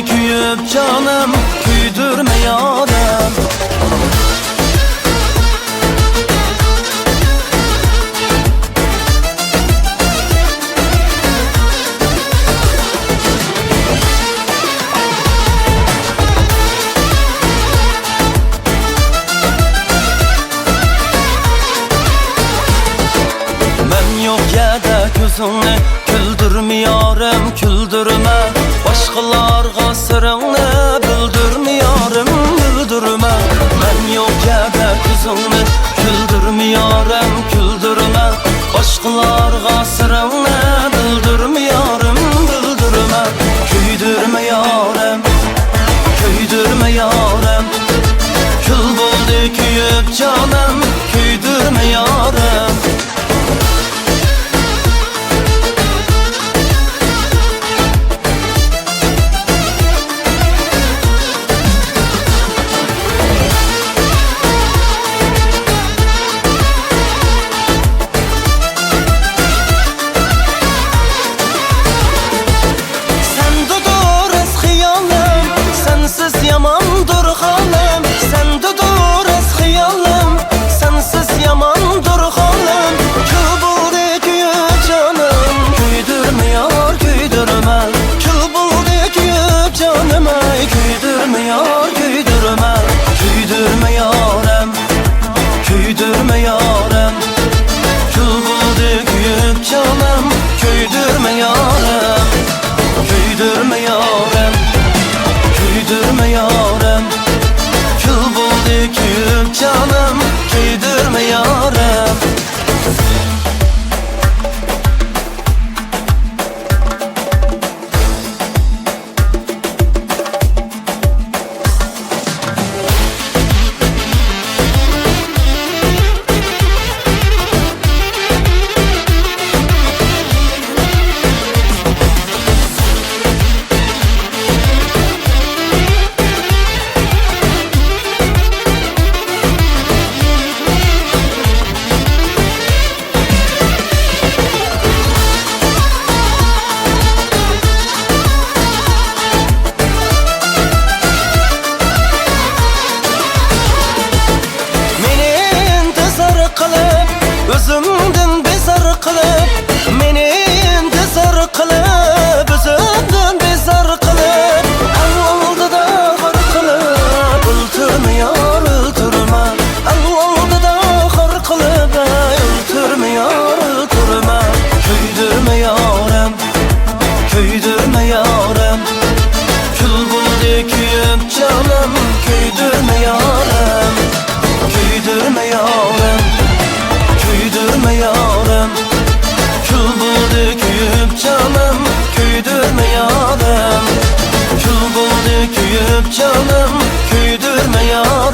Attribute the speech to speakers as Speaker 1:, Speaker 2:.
Speaker 1: döküyüp canım, küydürme yarem. Ben yok yerde gözünü güldürmüyorum, güldürme. Başkalarga sırrını bildirmiyorum, bildirme. Ben yok yerde gözünü güldürmüyorum, güldürme. Başkalarga sırrını bildirmiyorum, bildirme. Küydürme yarem, küydürme yarem. Kül buldu küyüp canım, küydürme yarem. Yamandır halim, sen de dur ez hayalim. Sensiz yamandır halim. Kül buldu küyüp canım, küydürme yar, küydürme. Kül buldu küyüp canım, ay küydürme yar, küydürme. Küydürme yarem, küydürme yarem. Kül buldu küyüp canım, küydürme yarem. Küydürme yarem, küydürme yarem. Kül buldu küyüp canım, küydürme yarem. Özümden bezar kılıp, meni intizar kılıp, özümden bezar kılıp, aldı da har kılıp, öldürme yar, öldürme. Aldı da har kılıp, öldürme yar, öldürme. Küydürme yarem, küydürme yarem. Kül buldu küyüp canım, küydürme yarem. Küydürme yarem, küydürme yarem. Kül buldu küyüp canım, küydürme yarem. Kül buldu küyüp canım, küydürme yarem.